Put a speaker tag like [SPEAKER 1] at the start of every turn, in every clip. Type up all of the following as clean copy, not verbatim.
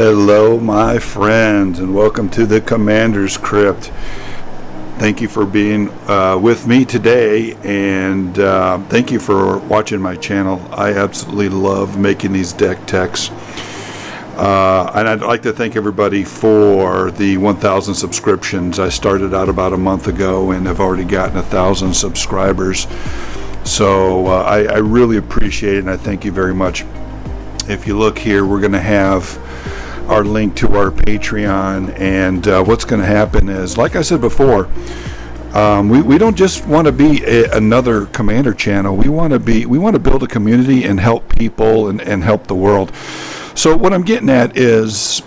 [SPEAKER 1] Hello my friends, and welcome to the Commander's Crypt. Thank you for being with me today, and thank you for watching my channel. I absolutely love making these deck techs, and I'd like to thank everybody for the 1,000 subscriptions. I started out about a month ago and have already gotten 1,000 subscribers, so I really appreciate it, and I thank you very much. If you look here, we're going to have our link to our Patreon, and what's going to happen is, like I said before, we don't just want to be another Commander channel. We want to build a community and help people and help the world. So what I'm getting at is,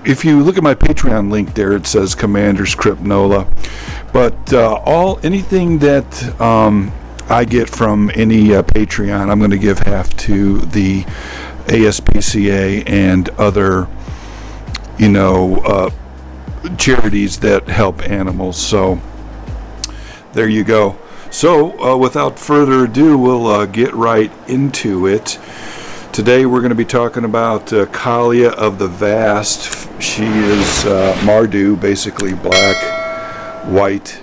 [SPEAKER 1] if you look at my Patreon link there, it says Commander's Crypt NOLA, but anything that I get from any Patreon, I'm going to give half to the ASPCA and other, charities that help animals. So there you go. So without further ado, we'll get right into it. Today we're going to be talking about Kaalia of the Vast. She is Mardu, basically black, white,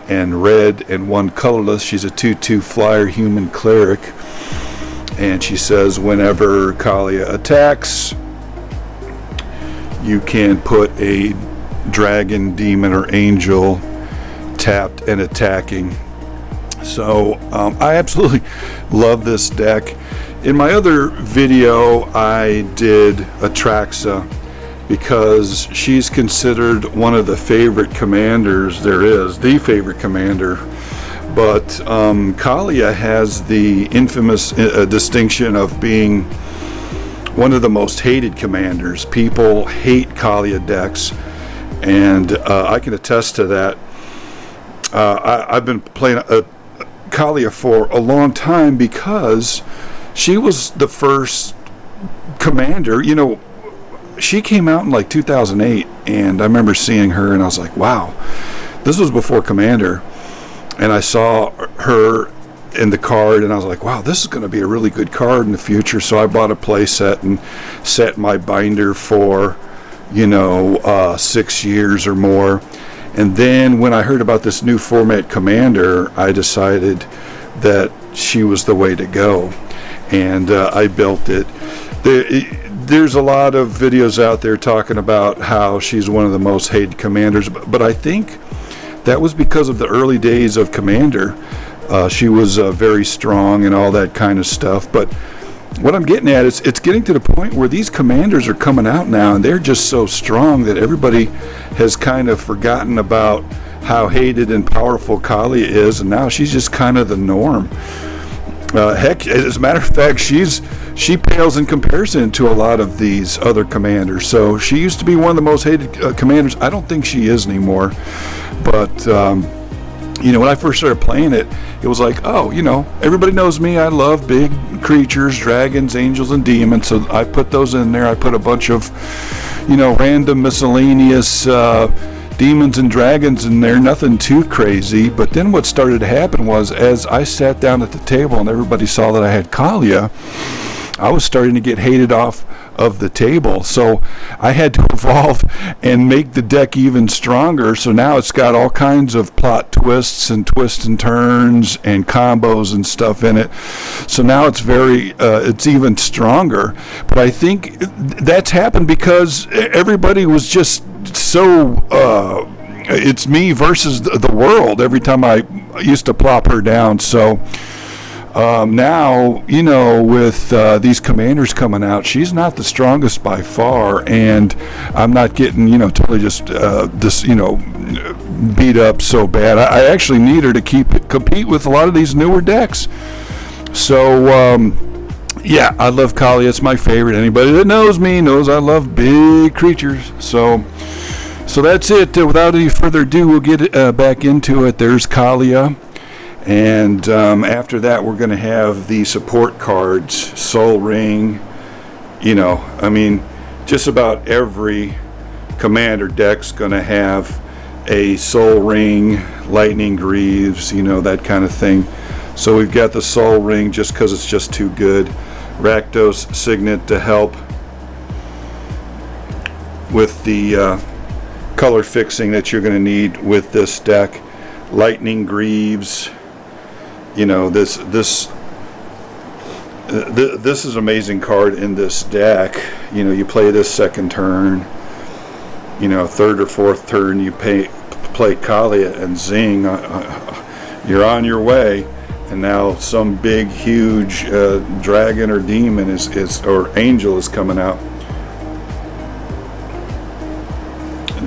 [SPEAKER 1] and red, and one colorless. She's a 2/2 flyer human cleric. And she says whenever Kaalia attacks, you can put a dragon, demon, or angel tapped and attacking. So I absolutely love this deck. In my other video, I did Atraxa because she's considered one of the favorite commanders there is, the favorite commander. But Kaalia has the infamous distinction of being one of the most hated commanders. People hate Kaalia decks, and I can attest to that. I've been playing Kaalia for a long time because she was the first commander. She came out in like 2008, and I remember seeing her, and I was like, wow, this was before Commander. And I saw her in the card, and I was like, wow, this is going to be a really good card in the future. So I bought a play set and set my binder for 6 years or more. And then when I heard about this new format Commander, I decided that she was the way to go, and I built it. There's a lot of videos out there talking about how she's one of the most hated commanders, but I think that was because of the early days of Commander. She was very strong and all that kind of stuff. But what I'm getting at is, it's getting to the point where these commanders are coming out now, and they're just so strong that everybody has kind of forgotten about how hated and powerful Kaalia is, and now she's just kind of the norm. Heck, as a matter of fact, she pales in comparison to a lot of these other commanders. So she used to be one of the most hated commanders. I don't think she is anymore. But when I first started playing it, it was like, oh, everybody knows me. I love big creatures, dragons, angels, and demons. So I put those in there. I put a bunch of, random miscellaneous demons and dragons in there, nothing too crazy. But then what started to happen was, as I sat down at the table and everybody saw that I had Kaalia, I was starting to get hated off of the table. So I had to evolve and make the deck even stronger. So now it's got all kinds of plot twists and turns and combos and stuff in it. So now it's it's even stronger. But I think that's happened because everybody was just so it's me versus the world every time I used to plop her down. So now, with these commanders coming out, she's not the strongest by far, and I'm not getting, totally just beat up so bad. I actually need her to compete with a lot of these newer decks. So, yeah, I love Kaalia. It's my favorite. Anybody that knows me knows I love big creatures. So that's it. Without any further ado, we'll get back into it. There's Kaalia. And after that, we're going to have the support cards, Soul Ring. Just about every commander deck's going to have a Soul Ring, Lightning Greaves, that kind of thing. So we've got the Soul Ring just because it's just too good. Rakdos Signet to help. with the color fixing that you're going to need with this deck. Lightning Greaves. You know, this is an amazing card in this deck. You know, you play this second turn. You know, third or fourth turn you play Kaalia and zing. You're on your way. And now some big, huge dragon or demon or angel is coming out.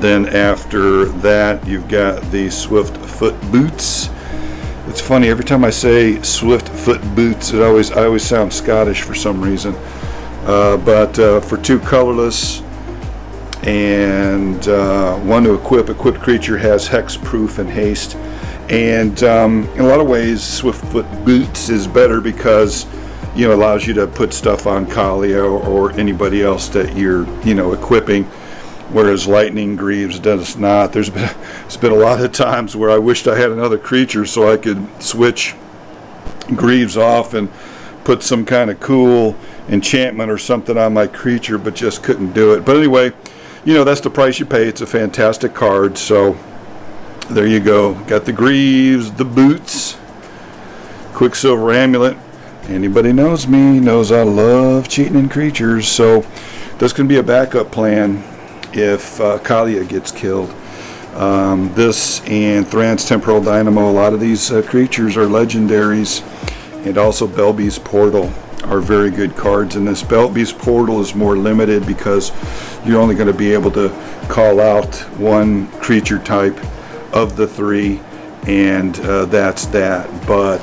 [SPEAKER 1] Then after that, you've got the Swift Foot Boots. It's funny, every time I say Swift Foot Boots, I always sound Scottish for some reason. But for 2 colorless and 1 to equip, equipped creature has hexproof and haste. And in a lot of ways, Swiftfoot Boots is better because, you know, allows you to put stuff on Kaalia or anybody else that you're, you know, equipping, whereas Lightning Greaves does not. It's been a lot of times where I wished I had another creature so I could switch Greaves off and put some kind of cool enchantment or something on my creature, but just couldn't do it. But anyway, you know, that's the price you pay. It's a fantastic card, so there you go. Got the Greaves, the Boots, Quicksilver Amulet. Anybody knows me knows I love cheating in creatures, so this can be a backup plan if Kaalia gets killed. This and Thran's Temporal Dynamo, a lot of these creatures are legendaries, and also Belbe's Portal are very good cards in this. Belbe's Portal is more limited because you're only going to be able to call out 1 creature type of the 3, and that's that. But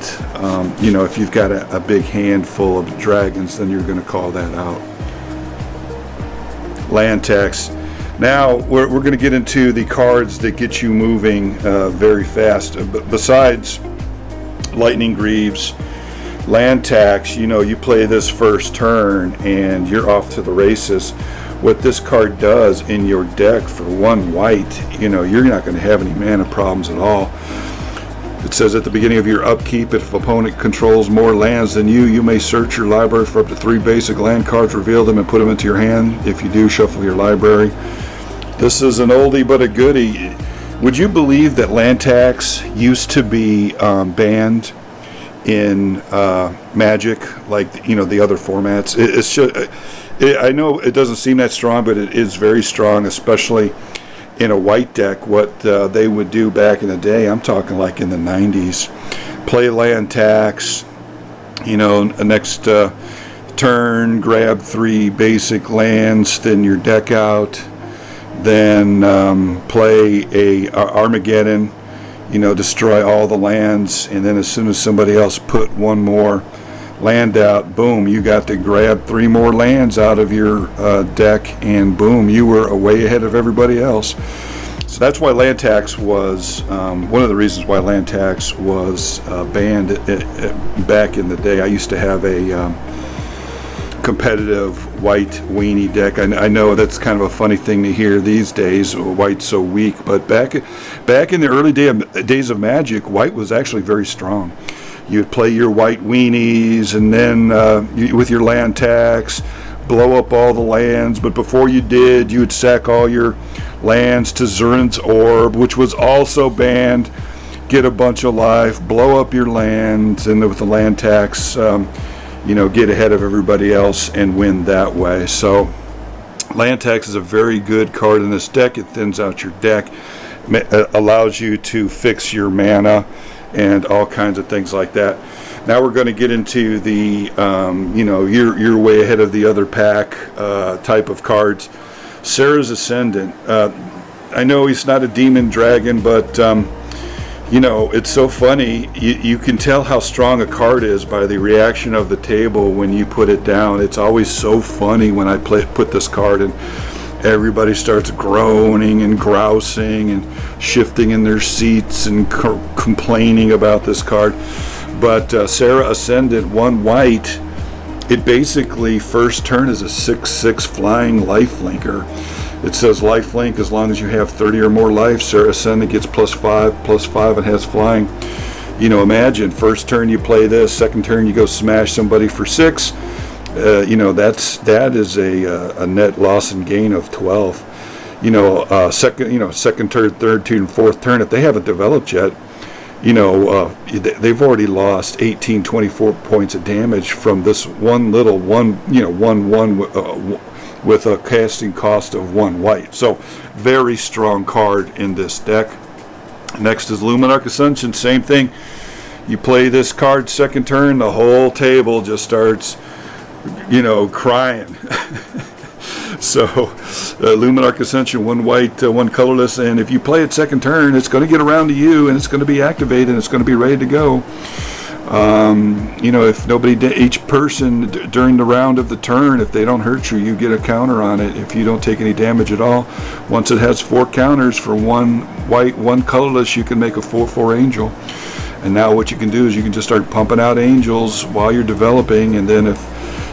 [SPEAKER 1] you know, if you've got a big handful of dragons, then you're going to call that out. Land tax. Now we're going to get into the cards that get you moving very fast. Besides Lightning Greaves, land tax, you know, you play this first turn and you're off to the races. What this card does in your deck for 1 white, you know, you're not going to have any mana problems at all. It says at the beginning of your upkeep, if an opponent controls more lands than you, you may search your library for up to 3 basic land cards, reveal them, and put them into your hand. If you do, shuffle your library. This is an oldie but a goodie. Would you believe that land tax used to be banned in Magic, like, you know, the other formats? It's just, I know it doesn't seem that strong, but it is very strong, especially in a white deck. What they would do back in the day, I'm talking like in the 90s, play land tax, you know, next turn, grab 3 basic lands, thin your deck out, then play a Armageddon, you know, destroy all the lands, and then as soon as somebody else put 1 more land out, boom, you got to grab 3 more lands out of your deck, and boom, you were way ahead of everybody else. So that's why land tax was one of the reasons why land tax was banned back in the day. I used to have a competitive white weenie deck. I know that's kind of a funny thing to hear these days, white's so weak, but back in the early days of Magic, white was actually very strong. You'd play your white weenies, and then with your land tax, blow up all the lands. But before you did, you would sack all your lands to Zurin's Orb, which was also banned. Get a bunch of life, blow up your lands, and with the land tax, you know, get ahead of everybody else and win that way. So land tax is a very good card in this deck. It thins out your deck, allows you to fix your mana, and all kinds of things like that. Now we're going to get into the, you know, you're way ahead of the other pack type of cards. Serra's Ascendant. I know he's not a demon dragon, but you know, it's so funny. You can tell how strong a card is by the reaction of the table when you put it down. It's always so funny when I put this card in. Everybody starts groaning and grousing and shifting in their seats and complaining about this card. But Serra Ascendant, 1 white, it basically first turn is a 6/6 flying lifelinker. It says lifelink as long as you have 30 or more life. Serra Ascendant gets +5/+5 and has flying. You know, imagine first turn you play this, second turn you go smash somebody for 6. You know, that is a net loss and gain of 12. second turn, third turn, fourth turn, if they haven't developed yet, they've already lost 18, 24 points of damage from this one with a casting cost of 1 white. So very strong card in this deck. Next is Luminark Ascension, same thing. You play this card second turn, the whole table just starts, crying. So Luminark Ascension, 1 white, 1 colorless, and if you play it second turn, it's going to get around to you, and it's going to be activated, and it's going to be ready to go. If each person during the round of the turn, if they don't hurt you, you get a counter on it. If you don't take any damage at all, once it has 4 counters for 1 white, 1 colorless, you can make a 4/4 angel. And now what you can do is you can just start pumping out angels while you're developing, and then if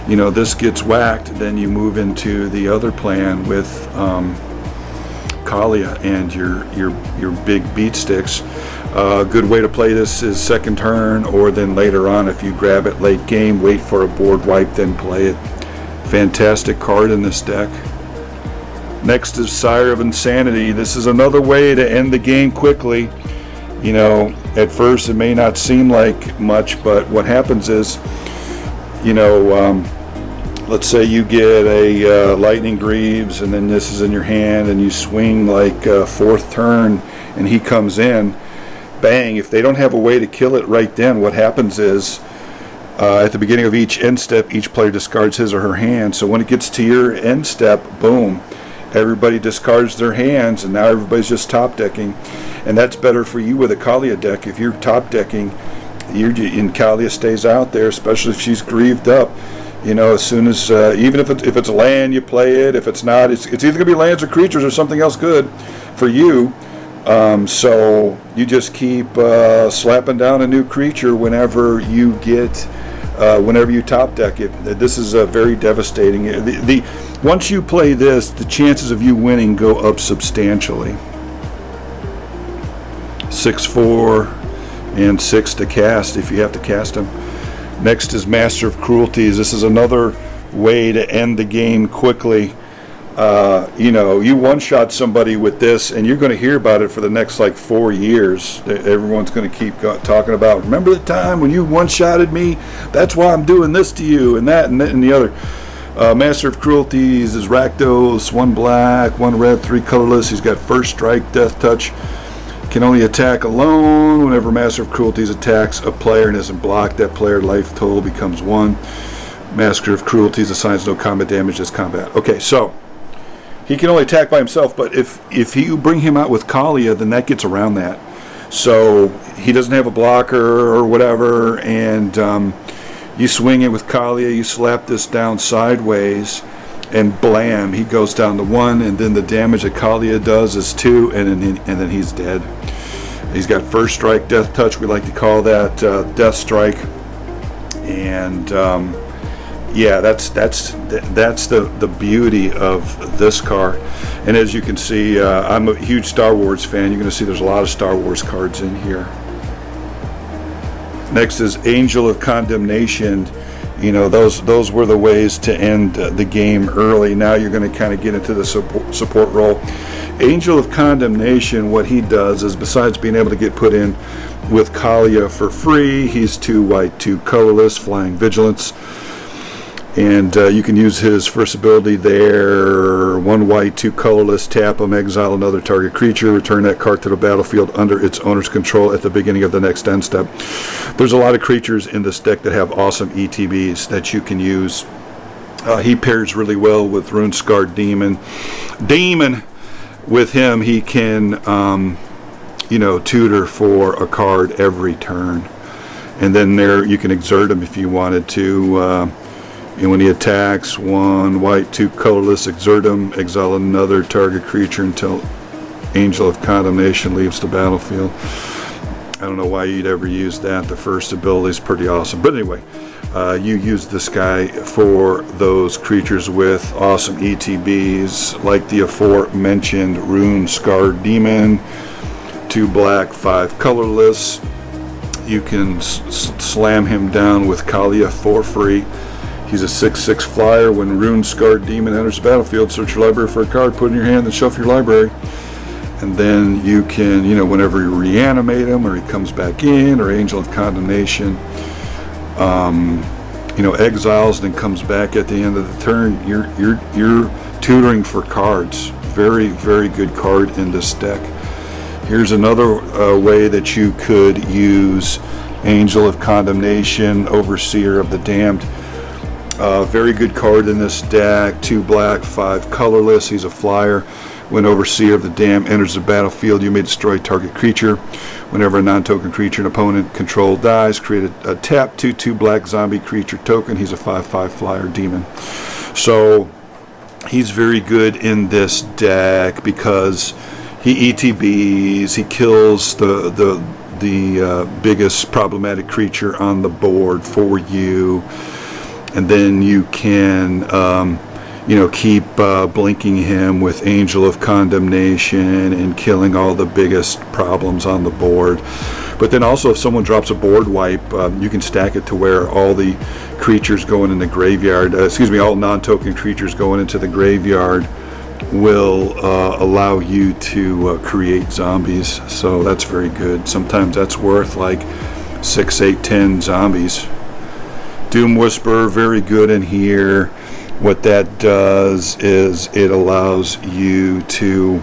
[SPEAKER 1] this gets whacked, then you move into the other plan with Kaalia and your big beat sticks. A good way to play this is second turn, or then later on if you grab it late game, wait for a board wipe, then play it. Fantastic card in this deck. Next is Sire of Insanity. This is another way to end the game quickly. At first it may not seem like much, but what happens is, let's say you get a Lightning Greaves, and then this is in your hand, and you swing like 4th turn, and he comes in, bang. If they don't have a way to kill it right then, what happens is, at the beginning of each end step, each player discards his or her hand. So when it gets to your end step, boom, everybody discards their hands, and now everybody's just top decking. And that's better for you with a Kaalia deck. If you're top decking, and Kaalia stays out there, especially if she's grieved up. As soon as, even if it's a land, you play it. If it's not, it's either going to be lands or creatures or something else good for you. So you just keep slapping down a new creature whenever you top deck it. This is very devastating. Once you play this, the chances of you winning go up substantially. 6/4 and 6 to cast if you have to cast them. Next is Master of Cruelties. This is another way to end the game quickly. You one-shot somebody with this, and you're going to hear about it for the next 4 years. Everyone's going to keep talking about, remember the time when you one-shotted me? That's why I'm doing this to you, and that, and the other. Master of Cruelties is Rakdos, 1 black, 1 red, 3 colorless. He's got first strike, death touch. Can only attack alone. Whenever Master of Cruelties attacks a player and isn't blocked, that player life total becomes 1. Master of Cruelties assigns no combat damage as combat. Okay, so he can only attack by himself, but if you bring him out with Kaalia, then that gets around that. So he doesn't have a blocker or whatever, and you swing it with Kaalia, you slap this down sideways, and blam, he goes down to 1, and then the damage that Kaalia does is 2, and then he's dead. He's got first strike, death touch. We like to call that death strike, and yeah, that's the beauty of this card. And as you can see, I'm a huge Star Wars fan. You're going to see there's a lot of Star Wars cards in here. Next is Angel of Condemnation. Those were the ways to end the game early. Now you're going to kind of get into the support role. Angel of Condemnation, what he does is, besides being able to get put in with Kaalia for free, he's 2 white, 2 colorless, flying vigilance. And you can use his first ability there, 1 white, 2 colorless, tap him, exile another target creature, return that card to the battlefield under its owner's control at the beginning of the next end step. There's a lot of creatures in this deck that have awesome ETBs that you can use. He pairs really well with Rune-Scarred Demon. With him, he can, tutor for a card every turn. And then there, you can exert him if you wanted to. And when he attacks, 1 white, 2 colorless, exert him, exile another target creature until Angel of Condemnation leaves the battlefield. I don't know why you'd ever use that. The first ability is pretty awesome. But anyway, you use this guy for those creatures with awesome ETBs, like the aforementioned Rune-Scarred Demon, 2 black, 5 colorless. You can slam him down with Kaalia for free. He's a 6/6 flyer. When Rune-Scarred Demon enters the battlefield, search your library for a card, put it in your hand, then shuffle your library. And then you can, whenever you reanimate him, or he comes back in, or Angel of Condemnation, exiles, then comes back at the end of the turn. You're tutoring for cards. Very, very good card in this deck. Here's another way that you could use Angel of Condemnation, Overseer of the Damned. Very good card in this deck. 2 black, 5 colorless. He's a flyer. When Overseer of the Damned enters the battlefield, you may destroy target creature. Whenever a non-token creature an opponent control dies, create a tap 2/2 black zombie creature token. He's a 5/5 flyer demon. So he's very good in this deck because he ETBs, he kills the biggest problematic creature on the board for you, and then you can keep blinking him with Angel of Condemnation and killing all the biggest problems on the board. But then also, if someone drops a board wipe, you can stack it to where all the creatures going in the graveyard, all non-token creatures going into the graveyard will allow you to create zombies. So that's very good. Sometimes that's worth like 6, 8, 10 zombies. Doom Whisperer, very good in here. What that does is it allows you to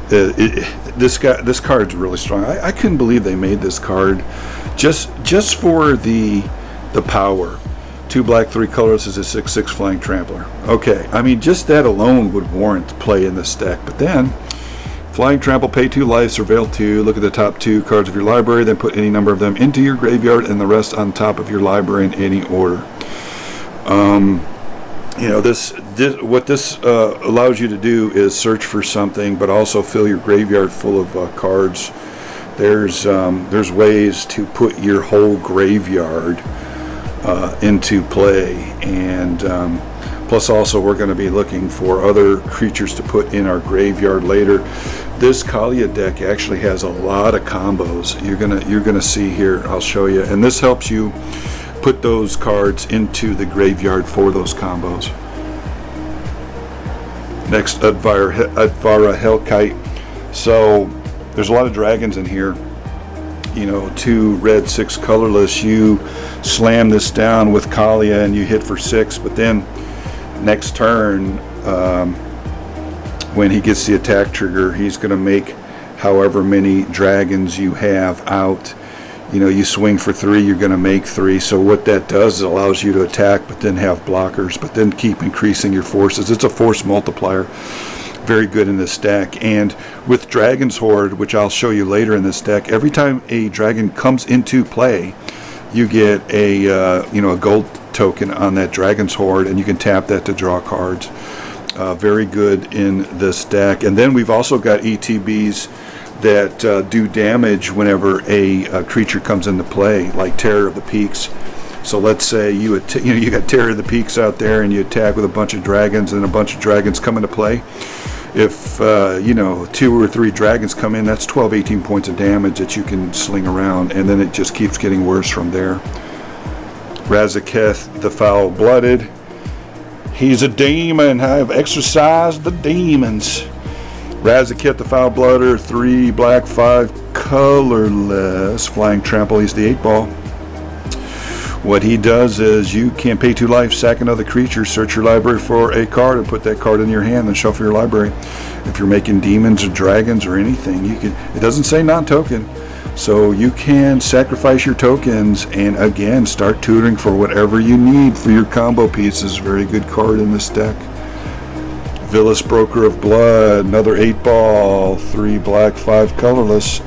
[SPEAKER 1] this card's really strong. I couldn't believe they made this card just for the power. 2 black, 3 colors is a 6/6 flying trampler. Okay, I mean, just that alone would warrant play in this deck. But then flying trample, pay 2 life, surveil 2, look at the top 2 cards of your library, then put any number of them into your graveyard and the rest on top of your library in any order. What this allows you to do is search for something, but also fill your graveyard full of cards. There's ways to put your whole graveyard into play, and plus also we're going to be looking for other creatures to put in our graveyard later. This Kaalia deck actually has a lot of combos. You're gonna see here. I'll show you, and this helps you put those cards into the graveyard for those combos. Next, Advara Hellkite. So there's a lot of dragons in here. 2 red, 6 colorless. You slam this down with Kaalia and you hit for 6, but then next turn, when he gets the attack trigger, he's going to make however many dragons you have out. You swing for 3, you're going to make 3. So what that does is allows you to attack, but then have blockers, but then keep increasing your forces. It's a force multiplier. Very good in this deck. And with Dragon's Horde, which I'll show you later in this deck, every time a dragon comes into play, you get a gold token on that Dragon's Horde, and you can tap that to draw cards. Very good in this deck. And then we've also got ETBs that do damage whenever a creature comes into play, like Terror of the Peaks. So let's say you got Terror of the Peaks out there, and you attack with a bunch of dragons, and a bunch of dragons come into play. If 2 or 3 dragons come in, that's 12, 18 points of damage that you can sling around, and then it just keeps getting worse from there. Razaketh the Foul-Blooded. He's a demon. I have exorcised the demons. Razaketh the Foul-Blooded, 3 black, 5 colorless. Flying trample. He's the 8-ball. What he does is you can pay 2 life, sack another creature, search your library for a card, and put that card in your hand, then shuffle your library. If you're making demons or dragons or anything, you can. It doesn't say non-token, so you can sacrifice your tokens and again start tutoring for whatever you need for your combo pieces. Very good card in this deck. Villa's Broker of Blood, another 8-ball, 3 black, 5 colorless.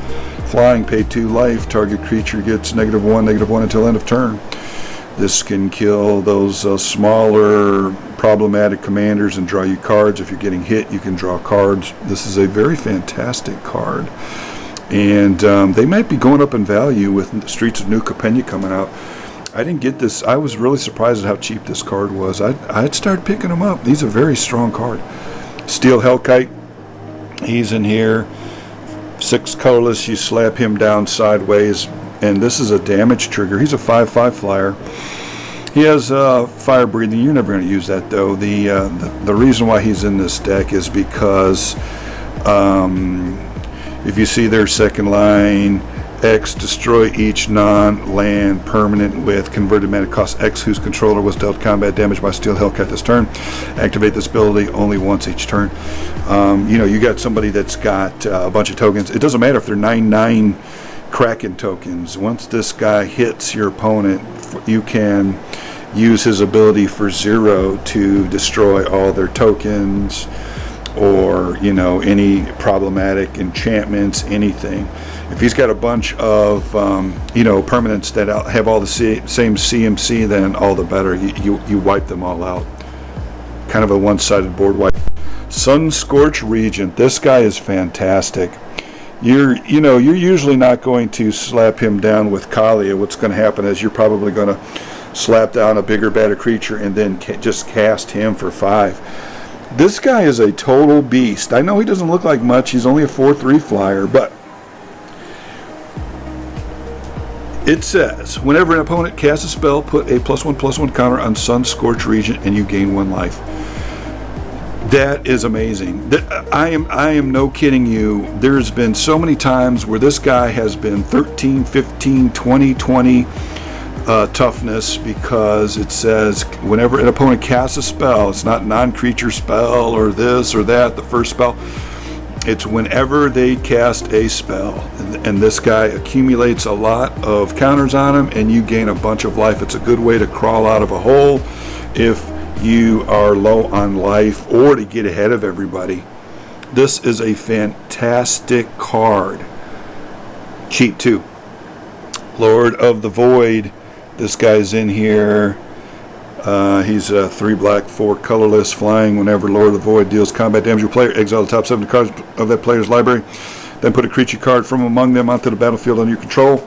[SPEAKER 1] Flying, pay 2 life, target creature gets -1 until end of turn. This can kill those smaller problematic commanders and draw you cards. If you're getting hit, you can draw cards. This is a very fantastic card, and they might be going up in value with Streets of New Capella coming out. I didn't get this. I was really surprised at how cheap this card was. I'd start picking them up. He's a very strong card. Steel Hellkite, he's in here. 6 colorless, you slap him down sideways, and this is a damage trigger. He's a 5/5 flyer. He has fire breathing. You're never going to use that though. The reason why he's in this deck is because if you see their second line, X, destroy each non-land permanent with converted mana cost X whose controller was dealt combat damage by Steel Hellkite this turn. Activate this ability only once each turn. You know, you got somebody that's got a bunch of tokens. It doesn't matter if they're 9/9 Kraken tokens. Once this guy hits your opponent, you can use his ability for 0 to destroy all their tokens, or, you know, any problematic enchantments, anything. If he's got a bunch of, you know, permanents that have all the same CMC, then all the better. You wipe them all out. Kind of a one-sided board wipe. Sunscorched Regent. This guy is fantastic. You're usually not going to slap him down with Kaalia. What's going to happen is you're probably going to slap down a bigger, better creature and then just cast him for 5. This guy is a total beast. I know he doesn't look like much. He's only a 4/3 flyer, but it says, whenever an opponent casts a spell, put a +1/+1 counter on Sunscorched Regent and you gain 1 life. That is amazing. I am no kidding you. There's been so many times where this guy has been 13, 15, 20 toughness, because it says whenever an opponent casts a spell, it's not non-creature spell or this or that, the first spell. It's whenever they cast a spell, and this guy accumulates a lot of counters on him and you gain a bunch of life. It's a good way to crawl out of a hole if you are low on life, or to get ahead of everybody. This is a fantastic card. Cheap too. Lord of the Void. This guy's in here. He's a 3 black, 4 colorless, flying. Whenever Lord of the Void deals combat damage to a player, exile the top 7 cards of that player's library. Then put a creature card from among them onto the battlefield under your control.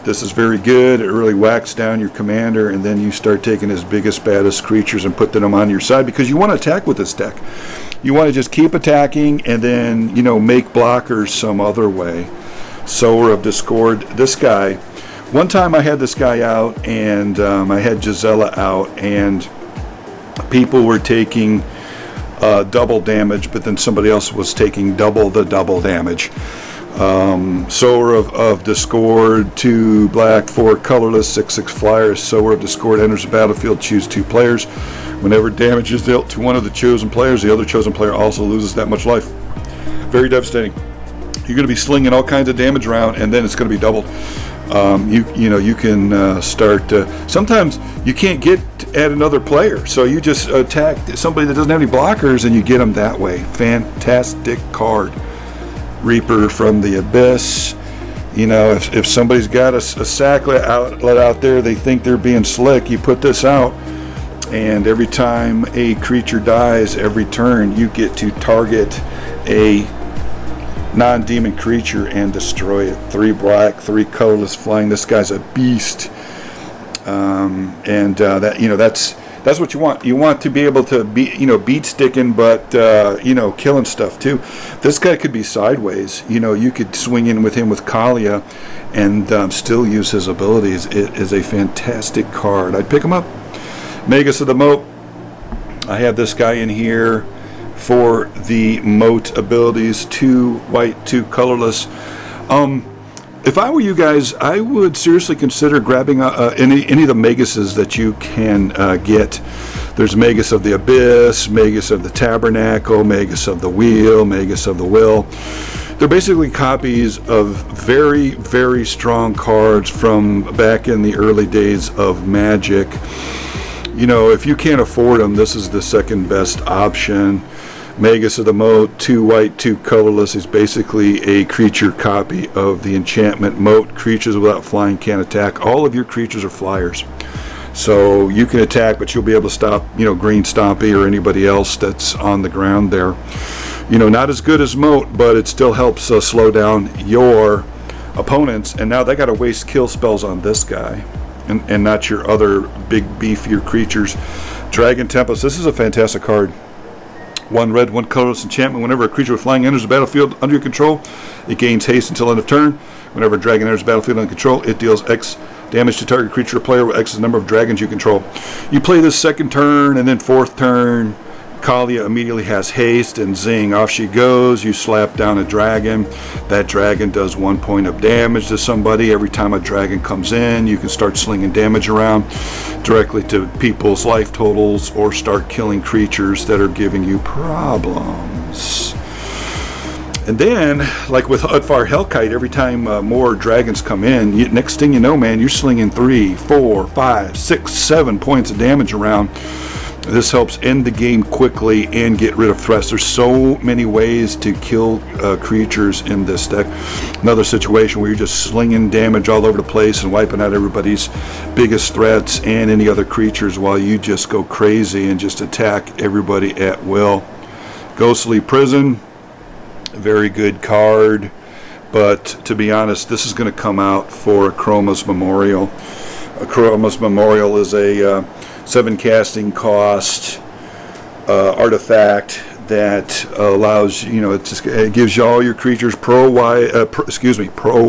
[SPEAKER 1] This is very good. It really whacks down your commander, and then you start taking his biggest, baddest creatures and putting them on your side, because you want to attack with this deck. You want to just keep attacking and then, you know, make blockers some other way. Sower of Discord. This guy, one time I had this guy out, and I had Gisela out, and people were taking double damage, but then somebody else was taking double the double damage. Sower of Discord, 2 black, 4 colorless, 6/6 flyers. Sower of Discord enters the battlefield, choose 2 players. Whenever damage is dealt to one of the chosen players, the other chosen player also loses that much life. Very devastating. You're going to be slinging all kinds of damage around, and then it's going to be doubled. You can start. Sometimes you can't get at another player, so you just attack somebody that doesn't have any blockers, and you get them that way. Fantastic card. Reaper from the Abyss. You know, if somebody's got a sacklet outlet out there, they think they're being slick, you put this out, and every time a creature dies, every turn, you get to target a non-demon creature and destroy it. 3 black, 3 colorless, flying. This guy's a beast. That's what you want. You want to be able to beat sticking, but killing stuff too. This guy could be sideways. You could swing in with him with Kaalia and still use his abilities. It is a fantastic card. I'd pick him up. Magus of the Moat. I have this guy in here for the Moat abilities. 2 white, 2 colorless. If I were you guys, I would seriously consider grabbing any of the Maguses that you can get. There's Magus of the Abyss, Magus of the Tabernacle, Magus of the Wheel, Magus of the Will. They're basically copies of very, very strong cards from back in the early days of Magic. If you can't afford them, this is the second best option. Magus of the Moat, 2 white, 2 colorless, is basically a creature copy of the enchantment Moat. Creatures without flying can't attack. All of your creatures are flyers. So you can attack, but you'll be able to stop, Green Stompy or anybody else that's on the ground there. Not as good as Moat, but it still helps slow down your opponents. And now they got to waste kill spells on this guy and not your other big, beefier creatures. Dragon Tempest, this is a fantastic card. 1 red, 1 colorless enchantment. Whenever a creature with flying enters the battlefield under your control, it gains haste until end of turn. Whenever a dragon enters the battlefield under control, it deals X damage to target creature or player with X is the number of dragons you control. You play this second turn, and then fourth turn, Kaalia immediately has haste, and zing, off she goes. You slap down a dragon. That dragon does 1 point of damage to somebody. Every time a dragon comes in, you can start slinging damage around directly to people's life totals, or start killing creatures that are giving you problems. And then, like with Untitled Hellkite, every time more dragons come in, next thing you know, man, you're slinging 3, 4, 5, 6, 7 points of damage around. This helps end the game quickly and get rid of threats. There's so many ways to kill creatures in this deck. Another situation where you're just slinging damage all over the place and wiping out everybody's biggest threats and any other creatures while you just go crazy and just attack everybody at will. Ghostly Prison, very good card, but to be honest, this is going to come out for Chroma's Memorial. Chroma's Memorial is a 7 casting cost artifact that allows, it gives you all your creatures pro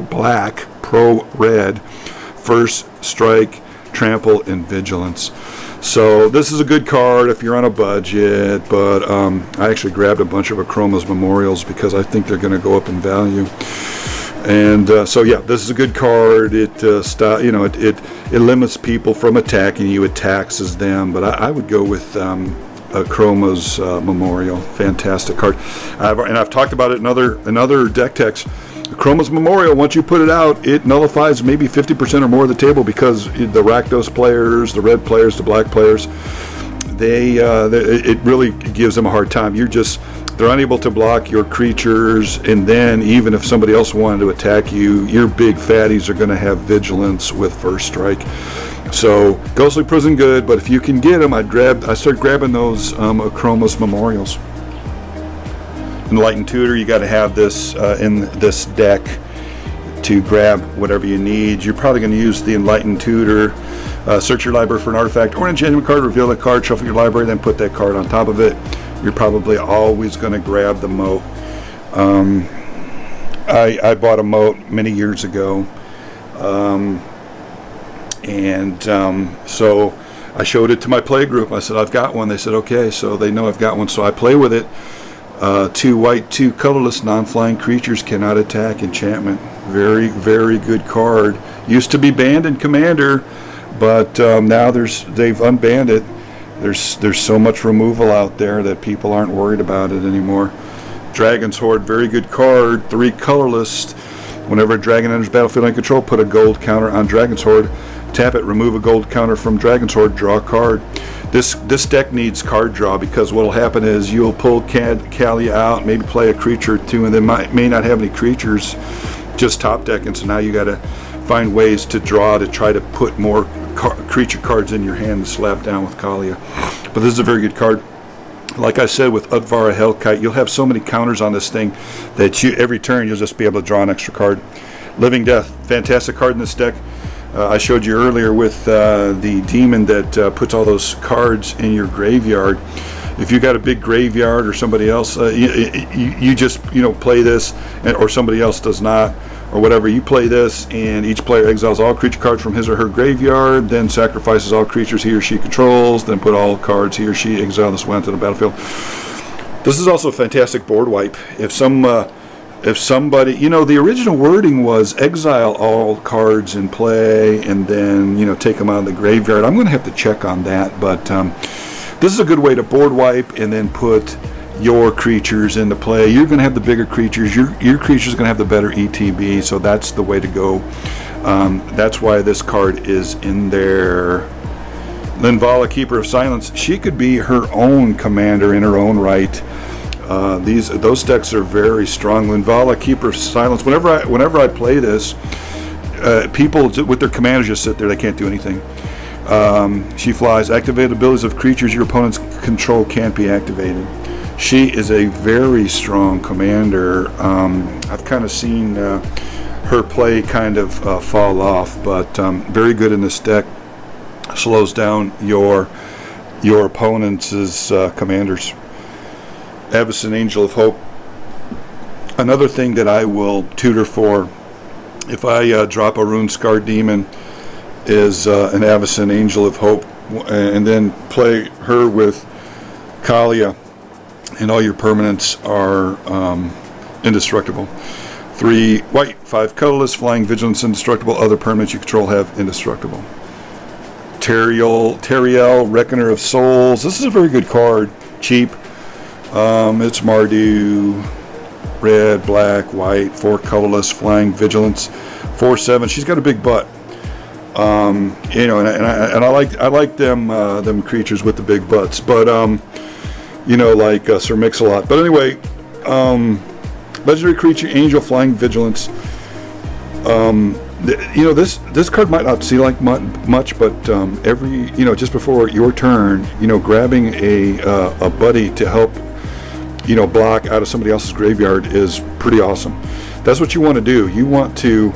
[SPEAKER 1] black, pro red, first strike, trample, and vigilance. So this is a good card if you're on a budget, but I actually grabbed a bunch of Chroma's Memorials because I think they're going to go up in value. And so yeah, this is a good card. It it limits people from attacking you. It taxes them, but I would go with Chroma's Memorial. Fantastic card. I've talked about it in other deck techs. Chroma's Memorial, once you put it out, it nullifies maybe 50% or more of the table, because the Rakdos players, the red players, the black players, it really gives them a hard time. They're unable to block your creatures, and then even if somebody else wanted to attack you, your big fatties are going to have vigilance with first strike. So Ghostly Prison good, but if you can get them, I start grabbing those Chroma's Memorials. Enlightened Tutor, you got to have this in this deck to grab whatever you need. You're probably going to use the Enlightened Tutor. Search your library for an artifact or an enchantment card, reveal that card, shuffle your library, then put that card on top of it. You're probably always going to grab the Moat. I bought a Moat many years ago, so I showed it to my play group. I said, I've got one. They said, okay, so they know I've got one, so I play with it. 2 white, 2 colorless, non-flying creatures cannot attack enchantment. Very, very good card. Used to be banned in Commander, but now they've unbanned it. There's so much removal out there that people aren't worried about it anymore. Dragon's Horde, very good card. 3 colorless. Whenever a dragon enters battlefield under control, put a gold counter on Dragon's Horde. Tap it, remove a gold counter from Dragon's Horde, draw a card. This deck needs card draw, because what will happen is you'll pull Kaalia out, maybe play a creature or 2, and then may not have any creatures, just top deck, and so now you got to find ways to draw to try to put more creature cards in your hand and slap down with Kaalia. But this is a very good card. Like I said, with Untitled Hellkite, you'll have so many counters on this thing that every turn you'll just be able to draw an extra card. Living Death, fantastic card in this deck. I showed you earlier with the demon that puts all those cards in your graveyard. If you got a big graveyard or somebody else, you just play this, or somebody else does not, or whatever. You play this, and each player exiles all creature cards from his or her graveyard, then sacrifices all creatures he or she controls, then put all cards he or she exiled this way onto the battlefield. This is also a fantastic board wipe. If somebody, the original wording was exile all cards in play and then, take them out of the graveyard. I'm going to have to check on that, but this is a good way to board wipe and then put your creatures into play. You're going to have the bigger creatures. Your creatures are going to have the better ETB, so that's the way to go. That's why this card is in there. Linvala, Keeper of Silence. She could be her own commander in her own right. Those decks are very strong. Linvala, Keeper of Silence. Whenever I play this, people with their commanders just sit there. They can't do anything. She flies. Activated abilities of creatures your opponent's control can't be activated. She is a very strong commander. I've kind of seen her play kind of fall off, but very good in this deck. Slows down your opponent's commanders. Avacyn Angel of Hope. Another thing that I will tutor for if I drop a Rune Scarred Demon is an Avacyn Angel of Hope, and then play her with Kaalia, and all your permanents are indestructible. 3 white, 5 colorless, flying, vigilance, indestructible. Other permanents you control have indestructible. Teriel, Reckoner of Souls. This is a very good card. Cheap. It's Mardu. Red, black, white, 4 colorless, flying, vigilance, 4/7. She's got a big butt. You know, and I like them creatures with the big butts. But you know, like Sir Mix-a-Lot. But anyway, legendary creature, angel, flying, vigilance. You know, this card might not seem like much, but every, you know, just before your turn, you know, grabbing a buddy to help, you know, block out of somebody else's graveyard is pretty awesome. That's what you want to do. You want to,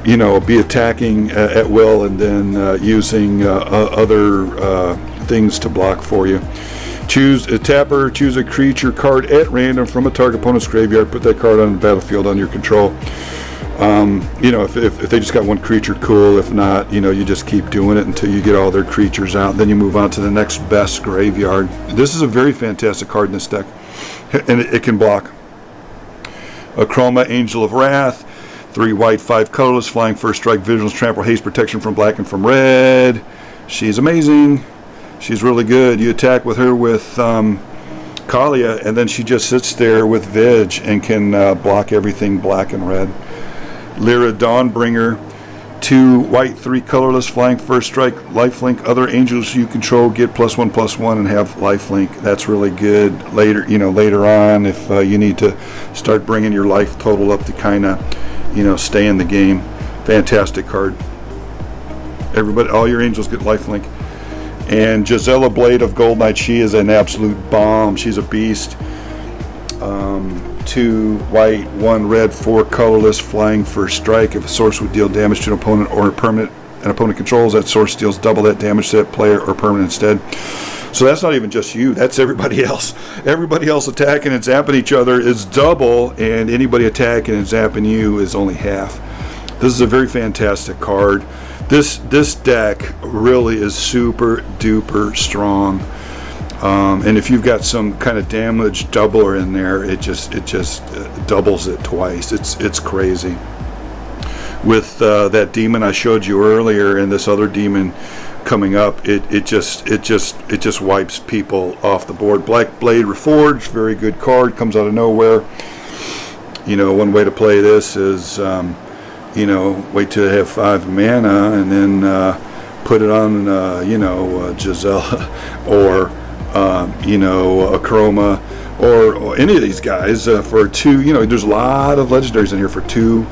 [SPEAKER 1] you know, be attacking at will, and then using other things to block for you. Choose a tapper, choose a creature card at random from a target opponent's graveyard, put that card on the battlefield on your control. You know, if they just got one creature, cool. If not, you know, you just keep doing it until you get all their creatures out. Then you move on to the next best graveyard. This is a very fantastic card in this deck, and it can block. A Chroma, Angel of Wrath, 3 white, 5 colorless, flying, first strike, vigilance, trample, haste, protection from black and from red. She's amazing. She's really good. You attack with her with Kaalia, and then she just sits there with Vig and can block everything black and red. Lyra, Dawnbringer, 2 white, 3 colorless, flying, first strike, lifelink. Other angels you control get +1/+1 and have lifelink. That's really good later, you know, later on if you need to start bringing your life total up to kind of, you know, stay in the game. Fantastic card. Everybody, all your angels get lifelink. And Gisela, Blade of Gold Knight, she is an absolute bomb. She's a beast. 2 white, 1 red, 4 colorless, flying, first strike. If a source would deal damage to an opponent or a permanent an opponent controls, that source deals double that damage to that player or permanent instead. So that's not even just you, that's everybody else. Everybody else attacking and zapping each other is double, and anybody attacking and zapping you is only half. This is a very fantastic card. This deck really is super duper strong. And if you've got some kind of damage doubler in there, it just doubles it twice. It's crazy. With that demon I showed you earlier and this other demon coming up, it just wipes people off the board. Black Blade Reforged, very good card, comes out of nowhere. You know, one way to play this is you know, wait till they have 5 mana and then put it on you know, Gisela or you know, a Chroma or any of these guys for 2. You know, there's a lot of legendaries in here. For 2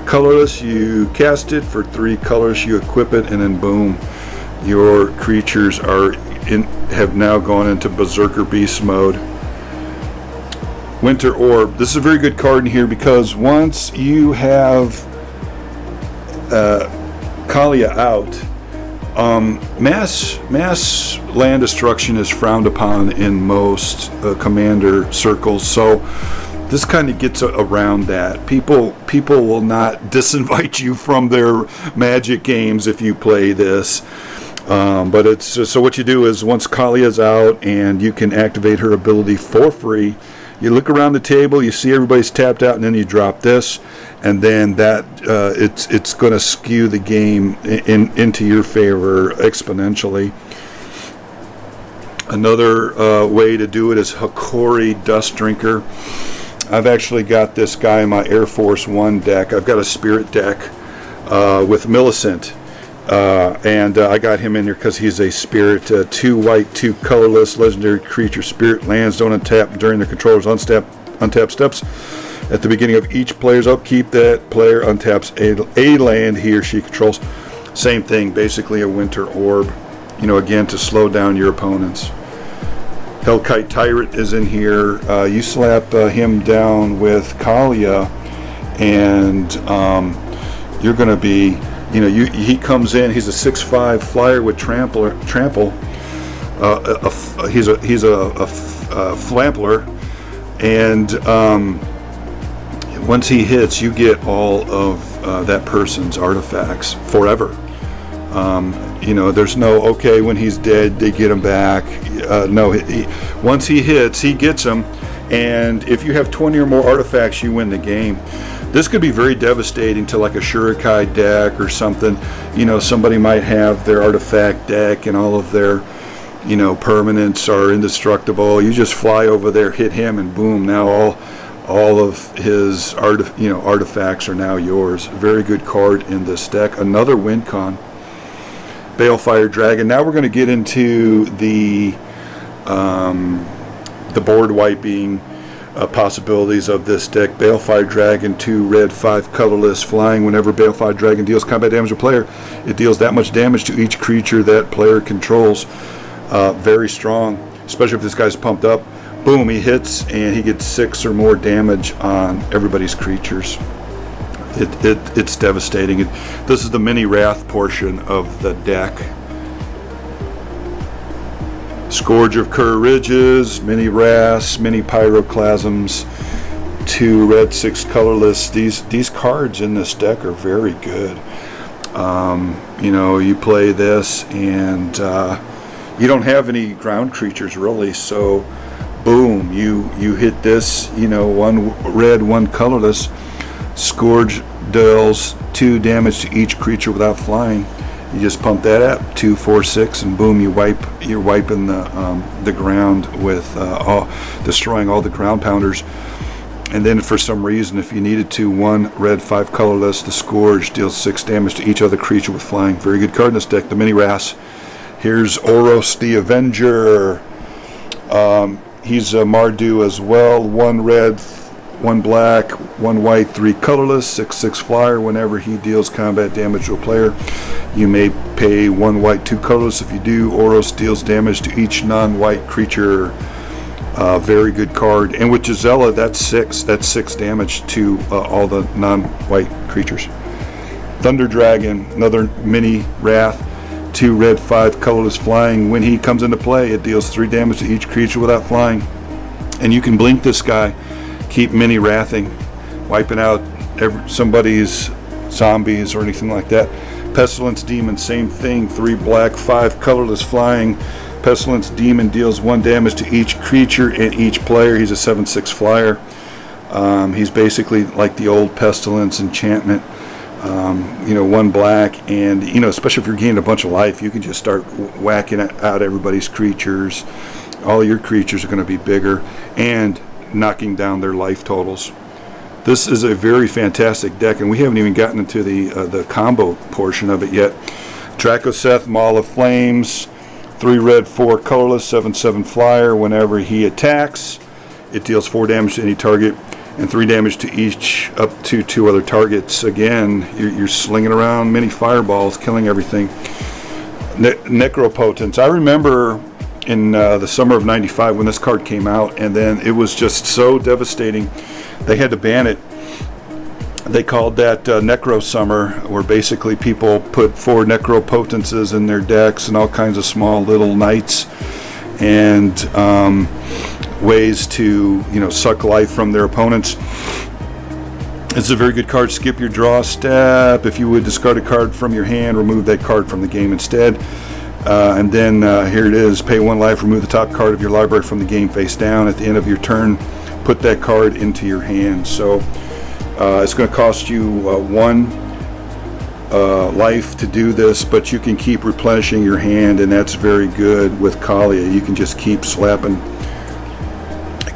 [SPEAKER 1] colorless you cast it, for 3 colors you equip it, and then boom, your creatures have now gone into Berserker Beast mode. Winter Orb, this is a very good card in here because once you have Kaalia out, mass land destruction is frowned upon in most commander circles, so this kind of gets around that. People will not disinvite you from their Magic games if you play this. But it's so what you do is once Kaalia's out and you can activate her ability for free, you look around the table, you see everybody's tapped out, and then you drop this, and then that it's going to skew the game into your favor exponentially. Another way to do it is Hakori Dust Drinker. I've actually got this guy in my Air Force One deck. I've got a Spirit deck with Millicent. And I got him in here because he's a Spirit, 2 white, 2 colorless, legendary creature. Spirit lands don't untap during the controller's untap steps. At the beginning of each player's upkeep, that player untaps a land he or she controls. Same thing, basically a Winter Orb, you know, again to slow down your opponents. Hellkite Tyrant is in here. You slap him down with Kaalia, and you're going to be, you know, he comes in. He's a 6/5 flyer with trample. he's a flampler, and once he hits, you get all of that person's artifacts forever. You know, there's no, okay, when he's dead, they get him back. No, once he hits, he gets them. And if you have 20 or more artifacts, you win the game. This could be very devastating to like a Shurikai deck or something. You know, somebody might have their artifact deck and all of their, you know, permanents are indestructible. You just fly over there, hit him, and boom, now all of his artifacts are now yours. Very good card in this deck. Another win con. Balefire Dragon. Now we're going to get into the board wiping possibilities of this deck. Balefire Dragon, 2 red, 5 colorless, flying. Whenever Balefire Dragon deals combat damage to a player, it deals that much damage to each creature that player controls. Very strong, especially if this guy's pumped up. Boom, he hits and he gets 6 or more damage on everybody's creatures. It's devastating. This is the mini Wrath portion of the deck. Scourge of Kerr Ridges, mini Wraths, mini Pyroclasms, 2 red, 6 colorless. These cards in this deck are very good. You know, you play this and you don't have any ground creatures really, so boom, you hit this, you know, 1 red, 1 colorless. Scourge deals 2 damage to each creature without flying. You just pump that up, 2, 4, 6, and boom, you're wiping the ground with destroying all the ground pounders. And then for some reason, if you needed to, 1 red, 5 colorless, the Scourge deals 6 damage to each other creature with flying. Very good card in this deck. The mini Wraths. Here's Oros the Avenger. He's a Mardu as well. 1 red, 1 black, 1 white, 3 colorless, 6/6 flyer. Whenever he deals combat damage to a player, you may pay 1 white, 2 colorless. If you do, Oros deals damage to each non-white creature. Very good card. And with Gisela, that's 6. That's 6 damage to all the non-white creatures. Thunder Dragon, another mini Wrath. 2 red, 5 colorless, flying. When he comes into play, it deals 3 damage to each creature without flying. And you can blink this guy. Keep mini wrathing, wiping out somebody's zombies or anything like that. Pestilence Demon, same thing. 3 black, 5 colorless, flying. Pestilence Demon deals 1 damage to each creature and each player. He's a 7/6 flyer. He's basically like the old Pestilence enchantment. You know, 1 black, and you know, especially if you're gaining a bunch of life, you can just start whacking out everybody's creatures. All your creatures are going to be bigger and knocking down their life totals. This is a very fantastic deck, and we haven't even gotten into the combo portion of it yet. Dracoseth, Maul of Flames, 3 red, 4 colorless, 7/7 flyer. Whenever he attacks, it deals 4 damage to any target and 3 damage to each up to 2 other targets. Again, you're slinging around many fireballs, killing everything. Necropotence. I remember in the summer of '95 when this card came out, and then it was just so devastating they had to ban it. They called that Necro Summer, where basically people put 4 Necropotences in their decks and all kinds of small little knights and ways to, you know, suck life from their opponents. It's a very good card. Skip your draw step. If you would discard a card from your hand, remove that card from the game instead. And then here it is. Pay 1 life, remove the top card of your library from the game face down. At the end of your turn, put that card into your hand. So it's going to cost you 1 life to do this, but you can keep replenishing your hand, and that's very good with Kaalia. You can just keep slapping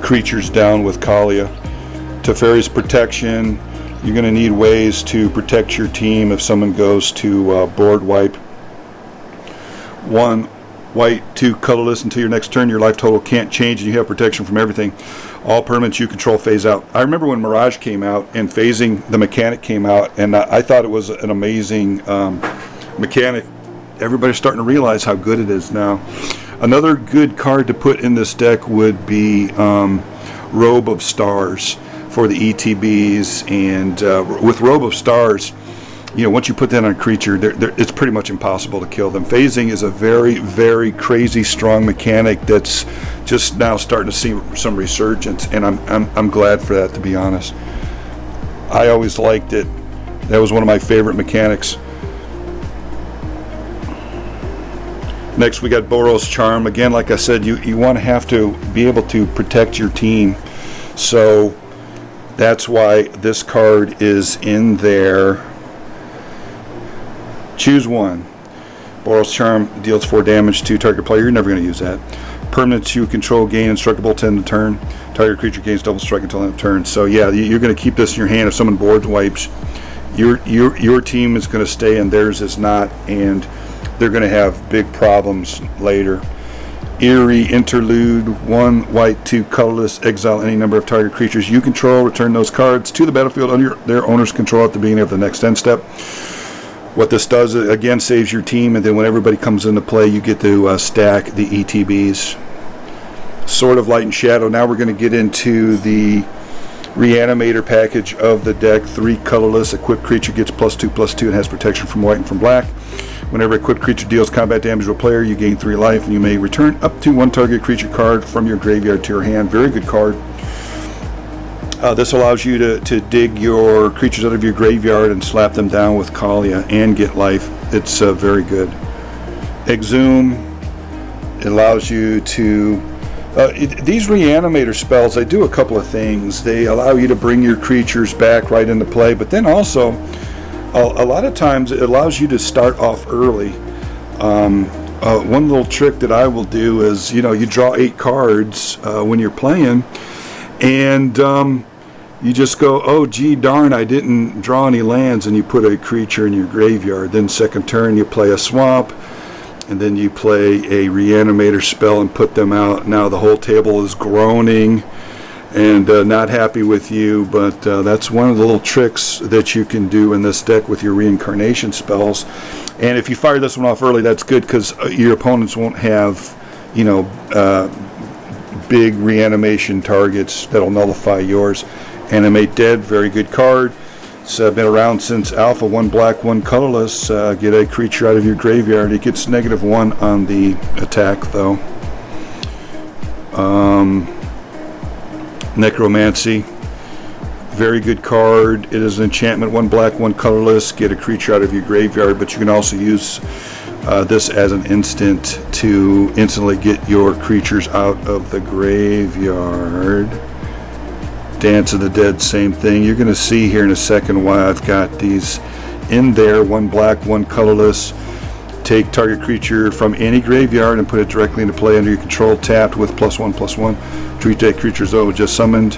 [SPEAKER 1] creatures down with Kaalia. Teferi's Protection. You're going to need ways to protect your team if someone goes to board wipe. 1 white, 2 colorless until your next turn. Your life total can't change, and you have protection from everything. All permanents you control phase out. I remember when Mirage came out and phasing the mechanic came out, and I thought it was an amazing mechanic. Everybody's starting to realize how good it is now. Another good card to put in this deck would be Robe of Stars for the ETBs, and with Robe of Stars, once you put that on a creature, it's pretty much impossible to kill them. Phasing is a very, very crazy strong mechanic that's just now starting to see some resurgence, and I'm glad for that, to be honest. I always liked it. That was one of my favorite mechanics. Next, we got Boros Charm. Again, like I said, you want to have to be able to protect your team. So that's why this card is in there. Choose one. Boros Charm deals 4 damage to target player. You're never going to use that. Permanents you control gain indestructible 10 to turn. Target creature gains double strike until end of turn. So yeah, you're going to keep this in your hand. If someone board wipes, your team is going to stay and theirs is not, and they're going to have big problems later. Eerie Interlude, 1 white, 2 colorless. Exile any number of target creatures you control. Return those cards to the battlefield under their owner's control at the beginning of the next end step. What this does, again, saves your team, and then when everybody comes into play, you get to stack the ETBs. Sword of Light and Shadow. Now we're going to get into the Reanimator package of the deck. 3 colorless. Equipped creature gets +2/+2 and has protection from white and from black. Whenever equipped creature deals combat damage to a player, you gain 3 life, and you may return up to 1 target creature card from your graveyard to your hand. Very good card. This allows you to dig your creatures out of your graveyard and slap them down with Kaalia and get life. It's very good. Exhume. It allows you to... these Reanimator spells, they do a couple of things. They allow you to bring your creatures back right into play, but then also, a lot of times it allows you to start off early. One little trick that I will do is, you draw 8 cards when you're playing, and you just go, oh gee darn, I didn't draw any lands, and you put a creature in your graveyard. Then second turn you play a swamp, and then you play a Reanimator spell and put them out. Now the whole table is groaning and not happy with you, but that's one of the little tricks that you can do in this deck with your reincarnation spells. And if you fire this one off early, that's good, because your opponents won't have, big reanimation targets that'll nullify yours. Animate Dead, very good card. It's been around since Alpha. 1 black, 1 colorless. Get a creature out of your graveyard. It gets -1 on the attack, though. Necromancy, very good card. It is an enchantment. 1 black, 1 colorless. Get a creature out of your graveyard, but you can also use this as an instant to instantly get your creatures out of the graveyard. Dance of the Dead, same thing. You're going to see here in a second why I've got these in there. 1 black, 1 colorless. Take target creature from any graveyard and put it directly into play under your control, tapped with +1/+1. Treat that creature as though it just summoned.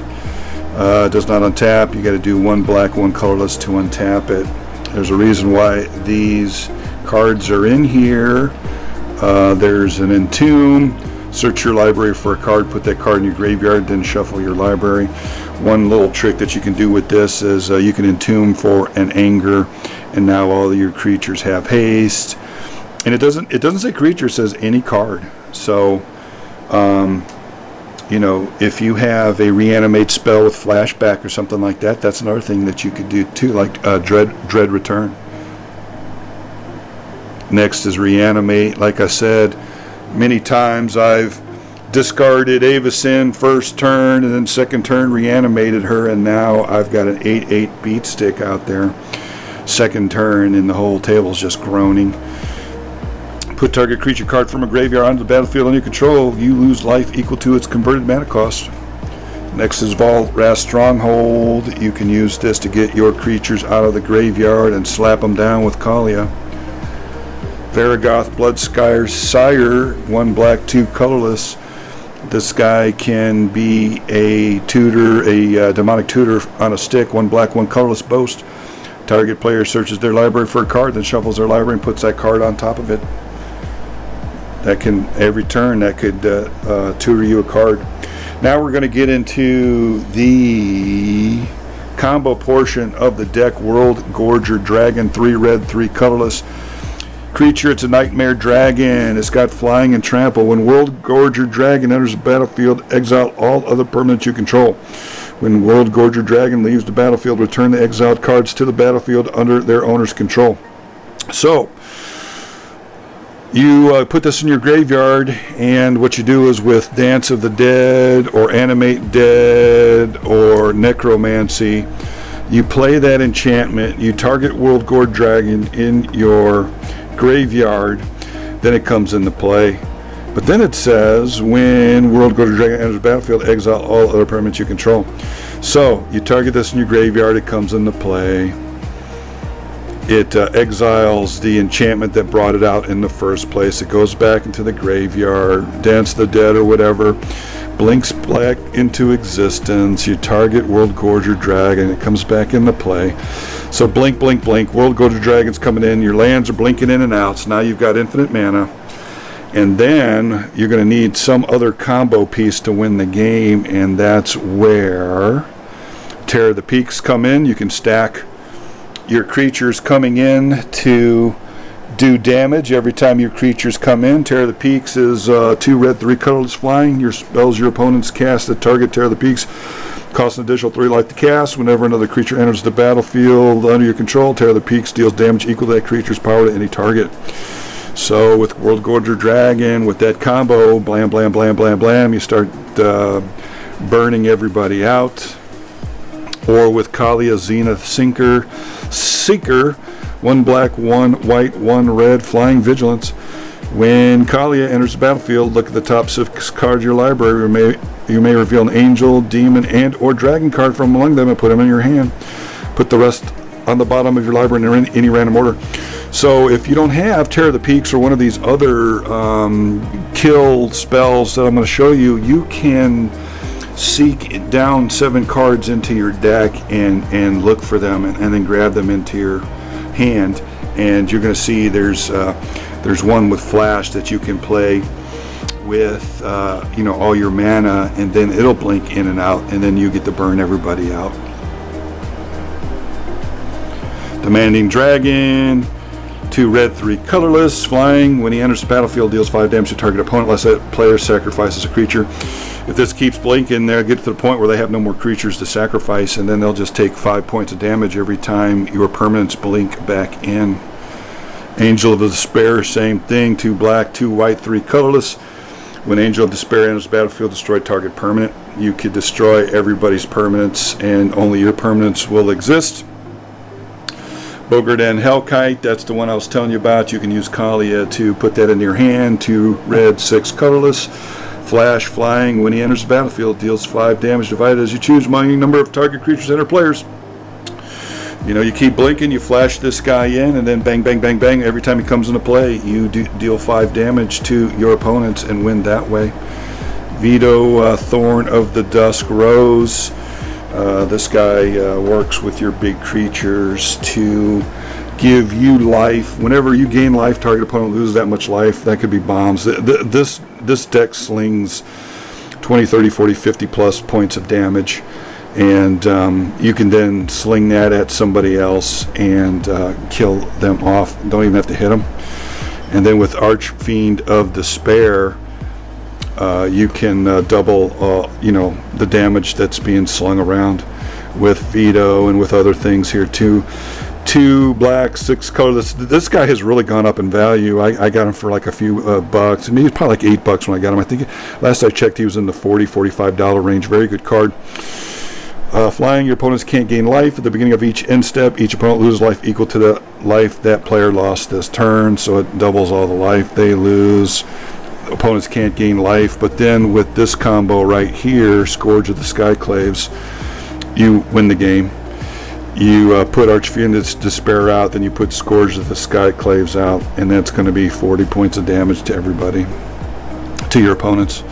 [SPEAKER 1] Does not untap. You got to do 1 black, 1 colorless to untap it. There's a reason why these cards are in here. There's an Entomb. Search your library for a card, put that card in your graveyard, then shuffle your library. One little trick that you can do with this is you can Entomb for an Anger, and now all of your creatures have haste. And it doesn't say creature, it says any card. So if you have a Reanimate spell with flashback or something like that, that's another thing that you could do too, like Dread Return. Next is Reanimate. Like I said, many times I've discarded Avacyn first turn, and then second turn reanimated her, and now I've got an 8/8 beat stick out there. Second turn, and the whole table's just groaning. Put target creature card from a graveyard onto the battlefield under your control. You lose life equal to its converted mana cost. Next is Volrath Stronghold. You can use this to get your creatures out of the graveyard and slap them down with Kaalia. Varragoth Bloodskyre Sire, 1 black, 2 colorless. This guy can be a tutor, a demonic tutor on a stick. 1 black, 1 colorless boast. Target player searches their library for a card, then shuffles their library and puts that card on top of it. That can, every turn, that could tutor you a card. Now we're going to get into the combo portion of the deck. World Gorger Dragon, 3 red, 3 colorless. Creature, it's a nightmare dragon. It's got flying and trample. When World Gorger Dragon enters the battlefield, exile all other permanents you control. When World Gorger Dragon leaves the battlefield, return the exiled cards to the battlefield under their owner's control. So, you put this in your graveyard, and what you do is with Dance of the Dead, or Animate Dead, or Necromancy, you play that enchantment, you target World Gorger Dragon in your graveyard, then it comes into play. But then it says, when World Gorger Dragon enters the battlefield, exile all other permanents you control. So, you target this in your graveyard, it comes into play. It exiles the enchantment that brought it out in the first place. It goes back into the graveyard, Dance the Dead or whatever, blinks black into existence. You target World Gorger Dragon, it comes back into play. So blink, blink, blink, World Gorger Dragon's coming in, your lands are blinking in and out, so now you've got infinite mana. And then you're going to need some other combo piece to win the game, and that's where Terror of the Peaks come in. You can stack your creatures coming in to do damage every time your creatures come in. Terror of the Peaks is 2 red, 3 colorless flying. Your spells your opponents cast that target Terror of the Peaks cost an additional 3 life to cast. Whenever another creature enters the battlefield under your control, Terror of the Peaks deals damage equal to that creature's power to any target. So with World Gorger Dragon, with that combo, blam, blam, blam, blam, blam, you start burning everybody out. Or with Kaalia Zenith Seeker, 1 black, 1 white, 1 red, flying vigilance. When Kaalia enters the battlefield, look at the top 6 cards of your library. You may reveal an angel, demon, and or dragon card from among them and put them in your hand. Put the rest on the bottom of your library in any random order. So if you don't have Terror of the Peaks or one of these other kill spells that I'm going to show you, you can seek down 7 cards into your deck and look for them and then grab them into your hand, and you're going to see there's one with flash that you can play with all your mana, and then it'll blink in and out, and then you get to burn everybody out. Demanding Dragon, 2 red, 3 colorless, flying. When he enters the battlefield, deals 5 damage to target opponent unless that player sacrifices a creature. If this keeps blinking, they'll get to the point where they have no more creatures to sacrifice, and then they'll just take 5 points of damage every time your permanents blink back in. Angel of Despair, same thing, 2 black, 2 white, 3 colorless. When Angel of Despair enters the battlefield, destroy target permanent. You could destroy everybody's permanents, and only your permanents will exist. Bogerdan Hellkite, that's the one I was telling you about. You can use Kaalia to put that in your hand. 2 red, 6 colorless. Flash, flying. When he enters the battlefield, deals 5 damage divided as you choose among a number of target creatures and/or players. You keep blinking, you flash this guy in, and then bang, bang, bang, bang. Every time he comes into play, you deal 5 damage to your opponents and win that way. Veto Thorne of the Dusk Rose. This guy works with your big creatures to give you life. Whenever you gain life, target opponent loses that much life. That could be bombs. This deck slings 20, 30, 40, 50 plus points of damage, and you can then sling that at somebody else and kill them off. Don't even have to hit them. And then with Archfiend of Despair, you can double the damage that's being slung around with Veto and with other things here too. 2 black, 6 colorless. This guy has really gone up in value. I got him for like a few bucks. I mean, he was probably like $8 when I got him. I think last I checked he was in the $40, $45 range. Very good card. Flying, your opponents can't gain life. At the beginning of each end step, each opponent loses life equal to the life that player lost this turn, so it doubles all the life they lose. Opponents can't gain life, but then with this combo right here, Scourge of the Skyclaves, you win the game. You put Archfiend of Despair out, then you put Scourge of the Skyclaves out, and that's going to be 40 points of damage to everybody, to your opponents.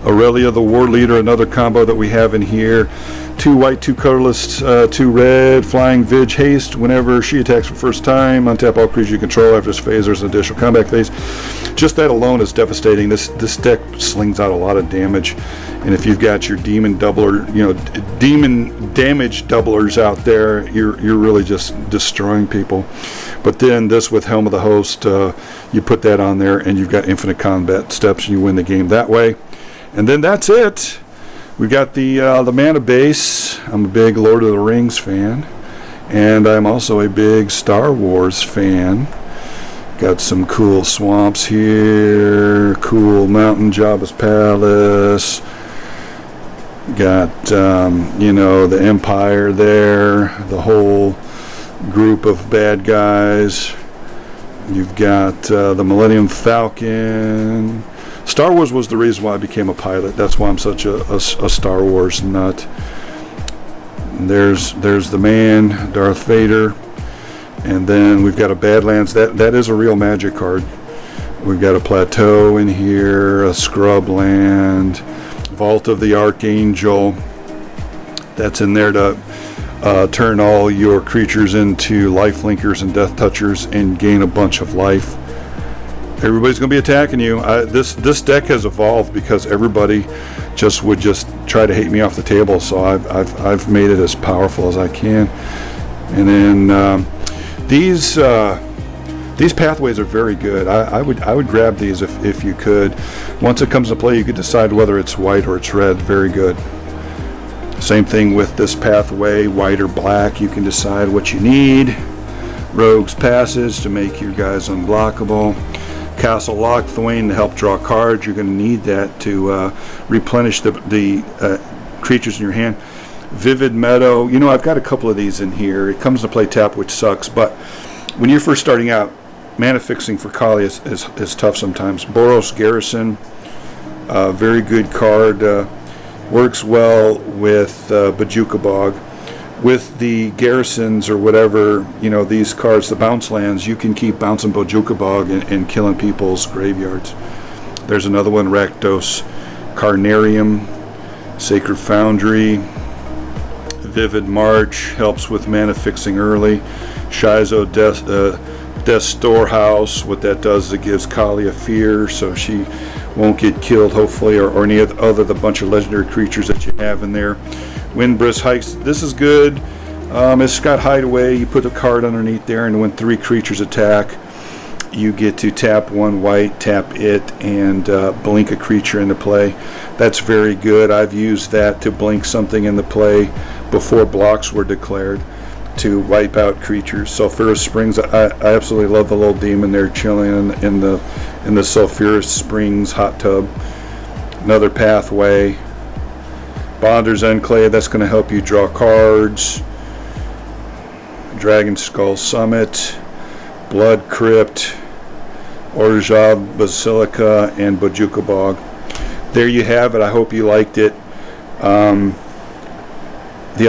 [SPEAKER 1] Irelia the War Leader, another combo that we have in here. 2 white, 2 colorless, 2 red, flying Vig haste. Whenever she attacks for first time, untap all creatures you control. After this phase, there's an additional combat phase. Just that alone is devastating. This deck slings out a lot of damage, and if you've got your demon doubler, demon damage doublers out there, you're really just destroying people. But then this with Helm of the Host, you put that on there, and you've got infinite combat steps, and you win the game that way. And then that's it. We got the mana base. I'm a big Lord of the Rings fan, and I'm also a big Star Wars fan. Got some cool swamps here, cool mountain, Jabba's palace. Got you know, the Empire there, the whole group of bad guys. You've got the Millennium Falcon. Star Wars was the reason why I became a pilot. That's why I'm such a Star Wars nut. And there's the man, Darth Vader. And then we've got a Badlands. That is a real Magic card. We've got a Plateau in here, a Scrubland, Vault of the Archangel. That's in there to turn all your creatures into Lifelinkers and Death Touchers and gain a bunch of life. Everybody's going to be attacking you. This deck has evolved because everybody would just try to hate me off the table. So I've made it as powerful as I can. And then these pathways are very good. I would grab these if you could. Once it comes to play, you could decide whether it's white or it's red. Very good. Same thing with this pathway, white or black. You can decide what you need. Rogue's Passage to make your guys unblockable. Castle Lochthwain to help draw cards. You're going to need that to replenish the creatures in your hand. Vivid Meadow. You know, I've got a couple of these in here. It comes to play tap, which sucks, but when you're first starting out, mana fixing for Kaalia is tough sometimes. Boros Garrison, very good card. Works well with Bojuka Bog. With the garrisons or whatever, you know, these cards, the bounce lands, you can keep bouncing Bojuka Bog and killing people's graveyards. There's another one, Rakdos Carnarium, Sacred Foundry, Vivid March, helps with mana fixing early. Shizo Death Storehouse, what that does is it gives Kaalia fear, so she won't get killed, hopefully, or any other the bunch of legendary creatures that you have in there. Windbrisk Hikes, this is good. It's got Hideaway. You put a card underneath there, and when 3 creatures attack, you get to tap 1 white, tap it, and blink a creature into play. That's very good. I've used that to blink something into play before blocks were declared to wipe out creatures. Sulphurous Springs, I absolutely love the little demon there chilling in the Sulphurous Springs hot tub. Another pathway. Bonder's Enclave, that's going to help you draw cards. Dragon Skull Summit, Blood Crypt, Orjab Basilica, and Bojuka Bog. There you have it. I hope you liked it. The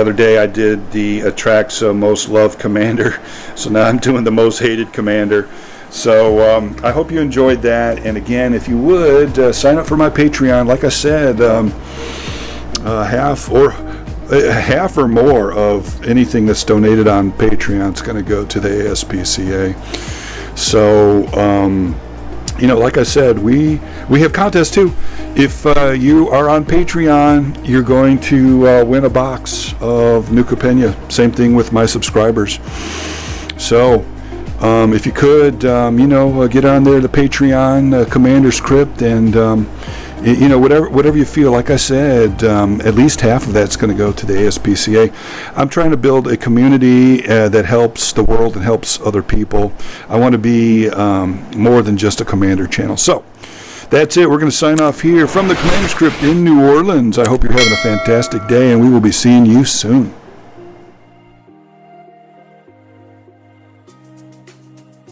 [SPEAKER 1] other day I did the Atraxa Most Loved Commander, so now I'm doing the Most Hated Commander. So I hope you enjoyed that, and again, if you would, sign up for my Patreon. Like I said, half or more of anything that's donated on Patreon is going to go to the ASPCA. So, you know, like I said, we have contests too. If you are on Patreon, you're going to win a box of Nuka Pena. Same thing with my subscribers. So, if you could, you know, get on there, the Patreon, Commander's Crypt, and you know, whatever you feel. Like I said, at least half of that's going to go to the ASPCA. I'm trying to build a community that helps the world and helps other people. I want to be more than just a Commander channel. So that's it. We're going to sign off here from the Commander's Crypt in New Orleans. I hope you're having a fantastic day, and we will be seeing you soon.